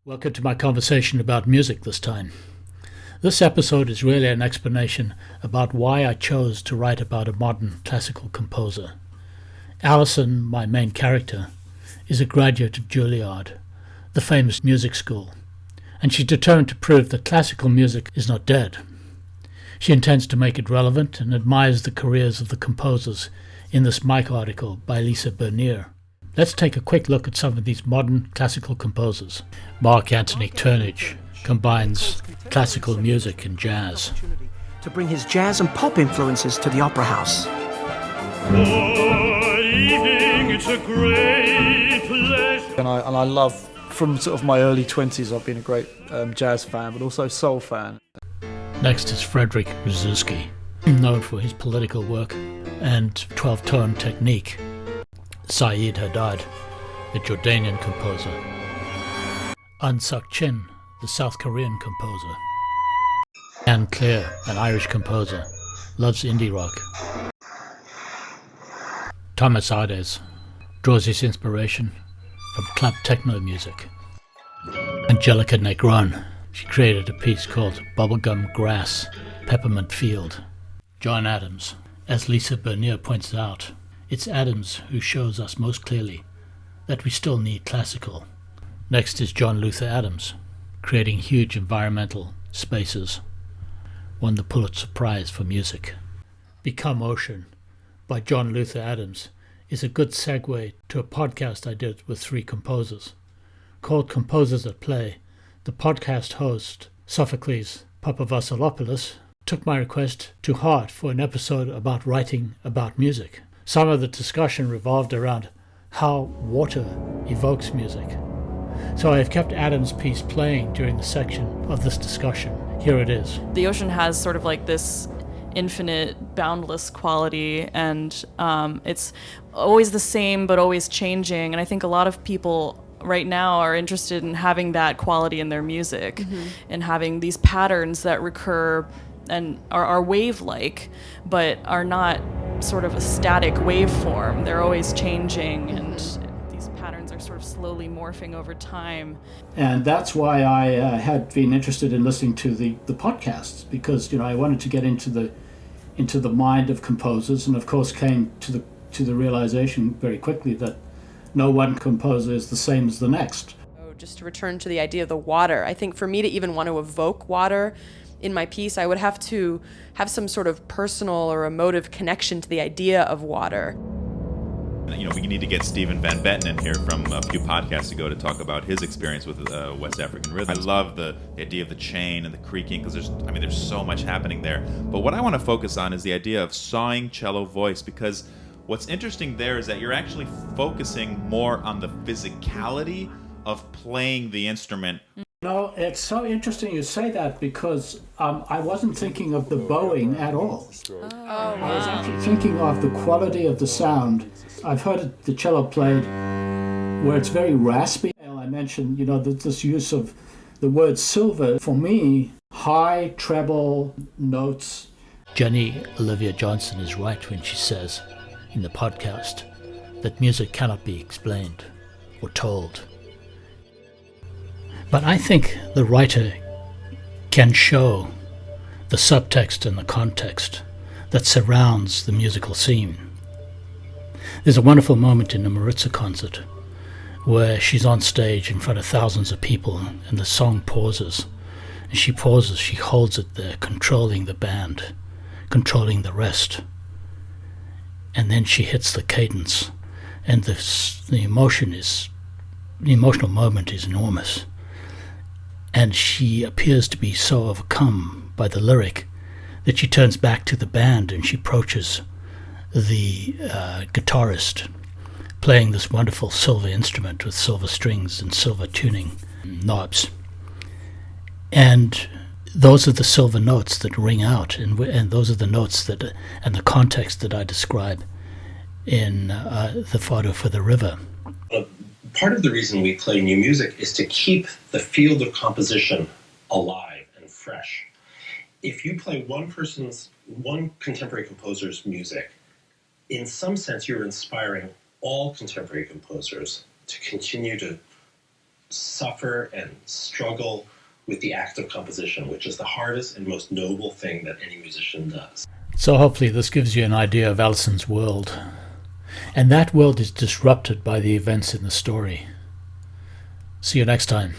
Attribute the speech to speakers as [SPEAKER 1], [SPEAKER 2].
[SPEAKER 1] Welcome to my conversation about music this time. This episode is really an explanation about why I chose to write about a modern classical composer. Alison, my main character, is a graduate of Juilliard, the famous music school, and she's determined to prove that classical music is not dead. She intends to make it relevant and admires the careers of the composers in this Mike article by Lisa Bernier. Let's take a quick look at some of these modern classical composers. Mark Anthony Turnage combines classical music and jazz.
[SPEAKER 2] To bring his jazz and pop influences to the opera house.
[SPEAKER 3] Good evening, it's a great pleasure.
[SPEAKER 4] And I love, from sort of my early 20s, I've been a great jazz fan, but also soul fan.
[SPEAKER 1] Next is Frederick Rzewski, known for his political work and 12-tone technique. Saeed Haddad, the Jordanian composer. An Suk Chin, the South Korean composer. Anne Clare, an Irish composer, loves indie rock. Thomas Ades draws his inspiration from clap techno music. Angelica Negron, she created a piece called Bubblegum Grass, Peppermint Field. John Adams, as Lisa Bernier points out, it's Adams who shows us most clearly that we still need classical. Next is John Luther Adams, creating huge environmental spaces. Won the Pulitzer Prize for music. Become Ocean by John Luther Adams is a good segue to a podcast I did with three composers. Called Composers at Play, the podcast host, Sophocles Papavassilopoulos, took my request to heart for an episode about writing about music. Some of the discussion revolved around how water evokes music. So I have kept Adam's piece playing during the section of this discussion. Here it is.
[SPEAKER 5] The ocean has sort of like this infinite, boundless quality, and it's always the same but always changing. And I think a lot of people right now are interested in having that quality in their music, and having these patterns that recur and are wave-like, but are not sort of a static waveform. They're always changing, and these patterns are sort of slowly morphing over time.
[SPEAKER 1] And that's why I had been interested in listening to the podcasts, because I wanted to get into the mind of composers, and of course came to the realization very quickly that no one composer is the same as the next.
[SPEAKER 6] Just to return to the idea of the water, I think for me to even want to evoke water in my piece, I would have to have some sort of personal or emotive connection to the idea of water.
[SPEAKER 7] We need to get Stephen Van Betten in here from a few podcasts ago to talk about his experience with West African rhythm. I love the idea of the chain and the creaking, because there's so much happening there. But what I want to focus on is the idea of sawing cello voice, because what's interesting there is that you're actually focusing more on the physicality of playing the instrument.
[SPEAKER 1] It's so interesting you say that, because I wasn't thinking of the bowing at all. I was actually thinking of the quality of the sound. I've heard the cello played where it's very raspy. I mentioned, this use of the word silver. For me, high treble notes. Jenny Olivia Johnson is right when she says in the podcast that music cannot be explained or told. But I think the writer can show the subtext and the context that surrounds the musical scene. There's a wonderful moment in the Maritza concert where she's on stage in front of thousands of people, and the song pauses. And she pauses, she holds it there, controlling the band, controlling the rest. And then she hits the cadence, and the emotional moment is enormous. And she appears to be so overcome by the lyric that she turns back to the band and she approaches the guitarist playing this wonderful silver instrument with silver strings and silver tuning knobs. And those are the silver notes that ring out, and those are the notes and the context that I describe in the Fado for the River.
[SPEAKER 8] Part of the reason we play new music is to keep the field of composition alive and fresh. If you play one contemporary composer's music, in some sense you're inspiring all contemporary composers to continue to suffer and struggle with the act of composition, which is the hardest and most noble thing that any musician does.
[SPEAKER 1] So hopefully this gives you an idea of Alison's world. And that world is disrupted by the events in the story. See you next time.